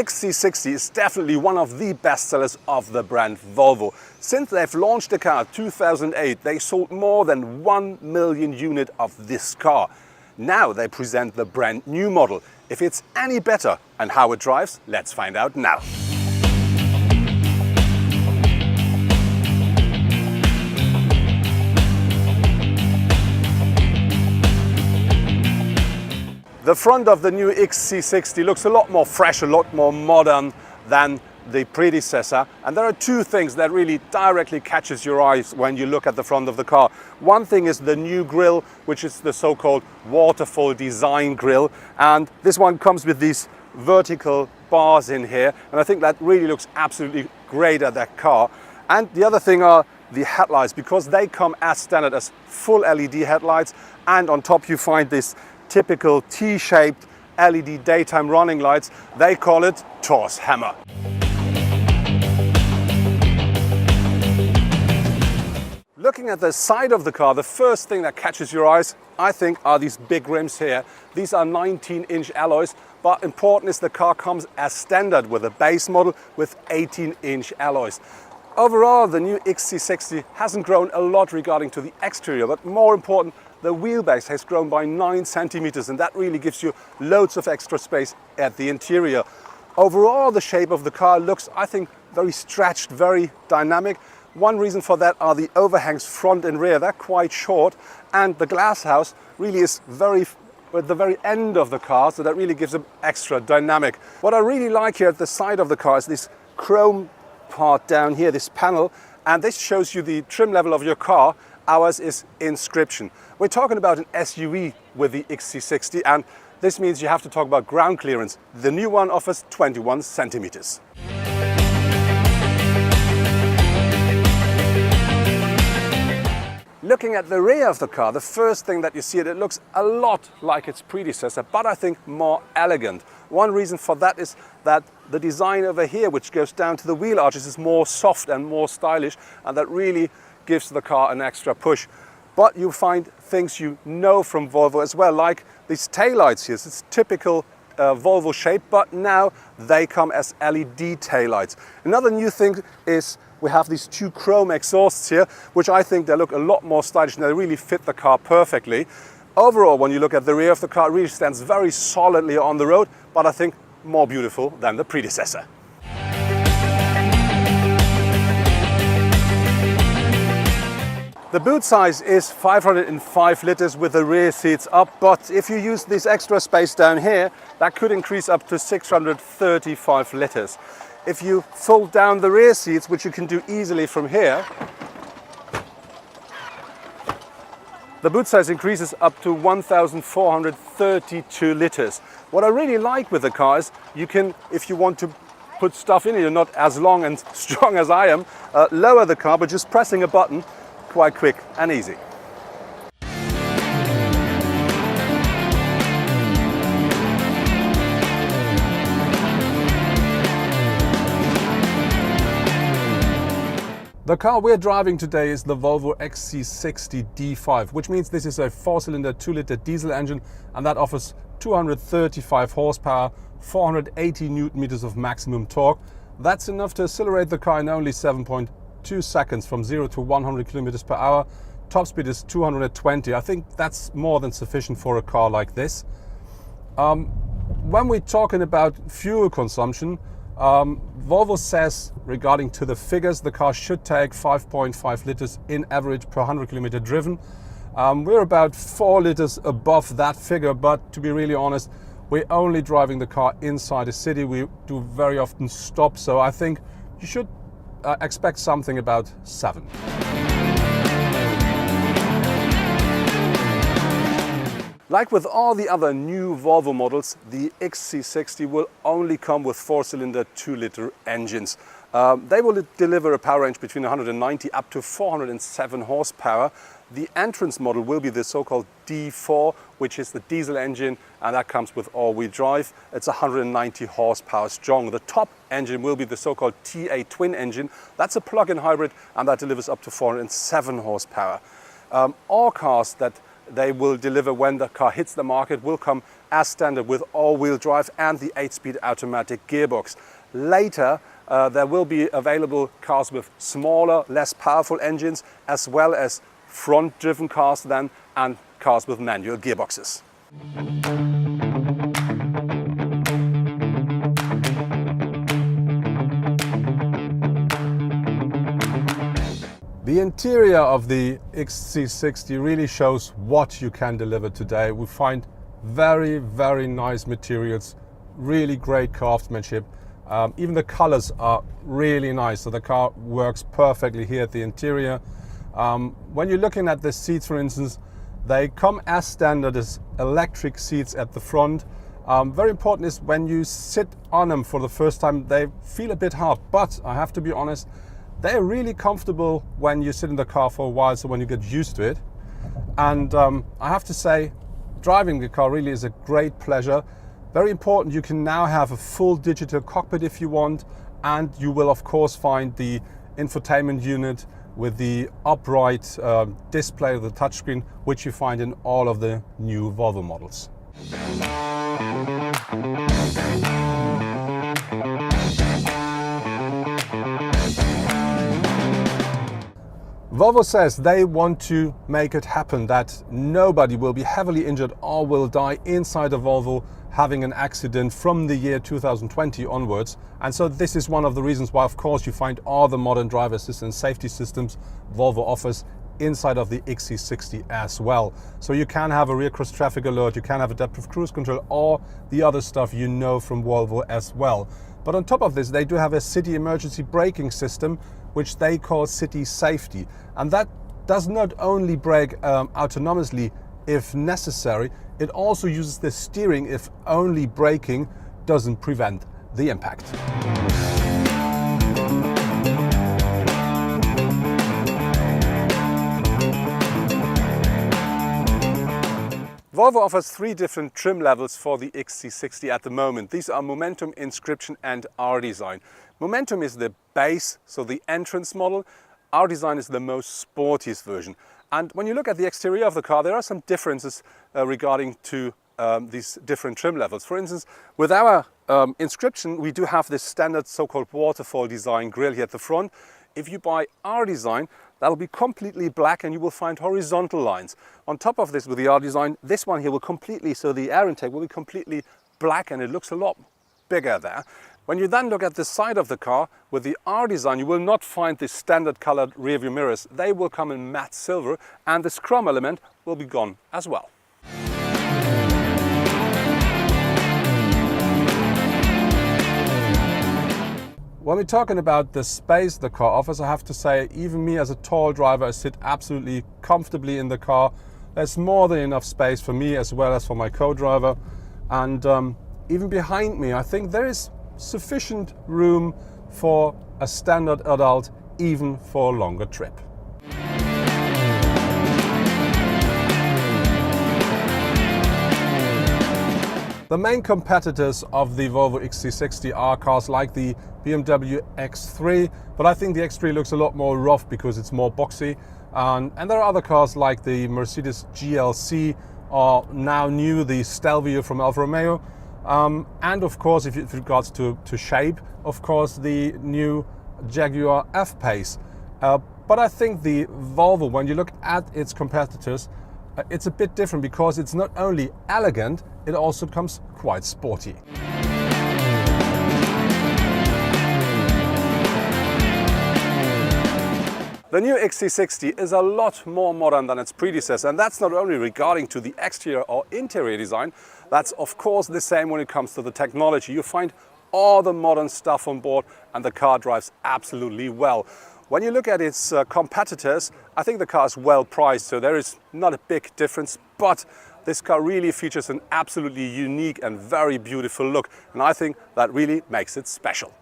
XC60 is definitely one of the best sellers of the brand Volvo. Since they've launched the car in 2008, they sold more than 1 million units of this car. Now they present the brand new model. If it's any better and how it drives, let's find out now. The front of the new XC60 looks a lot more fresh, a lot more modern than the predecessor. And there are two things that really directly catches your eyes when you look at the front of the car. One thing is the new grille, which is the so-called waterfall design grille. And this one comes with these vertical bars in here. And I think that really looks absolutely great at that car. And the other thing are the headlights, because they come as standard as full LED headlights. And on top you find this typical T-shaped LED daytime running lights. They call it Thor's hammer. Looking at the side of the car, the first thing that catches your eyes, I think, are these big rims here. These are 19-inch alloys, but important is the car comes as standard with a base model with 18-inch alloys. Overall, the new XC60 hasn't grown a lot regarding to the exterior, but more important, the wheelbase has grown by 9 centimeters, and that really gives you loads of extra space at the interior. Overall, the shape of the car looks, I think, very stretched, very dynamic. One reason for that are the overhangs front and rear. They're quite short, and the glass house really is at the very end of the car, so that really gives them extra dynamic. What I really like here at the side of the car is this chrome part down here, this panel, and this shows you the trim level of your car. Ours is inscription. We're talking about an SUV with the XC60, and this means you have to talk about ground clearance. The new one offers 21 centimeters. Looking at the rear of the car, the first thing that you see, it looks a lot like its predecessor, but I think more elegant. One reason for that is that the design over here, which goes down to the wheel arches, is more soft and more stylish, and that really gives the car an extra push. But you find things you know from Volvo as well, like these taillights here. It's typical Volvo shape, but now they come as LED taillights. Another new thing is we have these two chrome exhausts here, which I think they look a lot more stylish and they really fit the car perfectly. Overall, when you look at the rear of the car, it really stands very solidly on the road, but I think more beautiful than the predecessor. The boot size is 505 liters with the rear seats up, but if you use this extra space down here, that could increase up to 635 liters. If you fold down the rear seats, which you can do easily from here, the boot size increases up to 1,432 liters. What I really like with the car is you can, if you want to put stuff in it, you're not as long and strong as I am, lower the car by just pressing a button. Quite quick and easy. The car we're driving today is the Volvo XC60 D5, which means this is a 4-cylinder 2-liter diesel engine, and that offers 235 horsepower, 480 Newton meters of maximum torque. That's enough to accelerate the car in only 7.2 seconds from 0 to 100 kilometers per hour. Top speed is 220. I think that's more than sufficient for a car like this. When we're talking about fuel consumption, Volvo says regarding to the figures, the car should take 5.5 liters in average per 100 kilometer driven. We're about 4 liters above that figure, but to be really honest, we're only driving the car inside a city. We do very often stop, so I think you should expect something about 7. Like with all the other new Volvo models, the XC60 will only come with 4-cylinder 2-liter engines. They will deliver a power range between 190 up to 407 horsepower. The entrance model will be the so-called D4, which is the diesel engine, and that comes with all-wheel drive. It's 190 horsepower strong. The top engine will be the so-called TA twin engine. That's a plug-in hybrid, and that delivers up to 407 horsepower. All cars that they will deliver when the car hits the market will come as standard with all-wheel drive and the 8-speed automatic gearbox. Later, there will be available cars with smaller, less powerful engines, as well as front-driven cars then, and cars with manual gearboxes. The interior of the XC60 really shows what you can deliver today. We find very, very nice materials, really great craftsmanship. Even the colors are really nice, so the car works perfectly here at the interior. When you're looking at the seats, for instance, they come as standard as electric seats at the front. Very important is when you sit on them for the first time, they feel a bit hard, but I have to be honest, they're really comfortable when you sit in the car for a while, so when you get used to it. And I have to say, driving the car really is a great pleasure. Very important, you can now have a full digital cockpit if you want, and you will of course find the infotainment unit with the upright display of the touchscreen, which you find in all of the new Volvo models. Volvo says they want to make it happen that nobody will be heavily injured or will die inside a Volvo having an accident from the year 2020 onwards. And so this is one of the reasons why, of course, you find all the modern driver assistance safety systems Volvo offers inside of the XC60 as well. So you can have a rear cross traffic alert, you can have adaptive cruise control, or the other stuff you know from Volvo as well. But on top of this, they do have a city emergency braking system, which they call City Safety. And that does not only brake autonomously if necessary, it also uses the steering if only braking doesn't prevent the impact. Volvo offers 3 different trim levels for the XC60 at the moment. These are Momentum, Inscription and R-Design. Momentum is the base, so the entrance model. R-Design is the most sportiest version. And when you look at the exterior of the car, there are some differences regarding to these different trim levels. For instance, with our Inscription, we do have this standard so-called waterfall design grille here at the front. If you buy R-Design, that'll be completely black and you will find horizontal lines. On top of this, with the R-Design, this one here will completely, so the air intake will be completely black and it looks a lot bigger there. When you then look at the side of the car, with the R-Design, you will not find the standard colored rear view mirrors. They will come in matte silver and the chrome element will be gone as well. When we're talking about the space the car offers, I have to say, even me as a tall driver, I sit absolutely comfortably in the car. There's more than enough space for me as well as for my co-driver. And even behind me, I think there is sufficient room for a standard adult, even for a longer trip. The main competitors of the Volvo XC60 are cars like the BMW X3, but I think the X3 looks a lot more rough because it's more boxy. And there are other cars like the Mercedes GLC, or now new, the Stelvio from Alfa Romeo. And of course, if it regards to shape, of course, the new Jaguar F-Pace. But I think the Volvo, when you look at its competitors, it's a bit different because it's not only elegant, it also becomes quite sporty. The new XC60 is a lot more modern than its predecessor, and that's not only regarding to the exterior or interior design, that's of course the same when it comes to the technology. You find all the modern stuff on board and the car drives absolutely well. When you look at its competitors, I think the car is well priced, so there is not a big difference, but this car really features an absolutely unique and very beautiful look, and I think that really makes it special.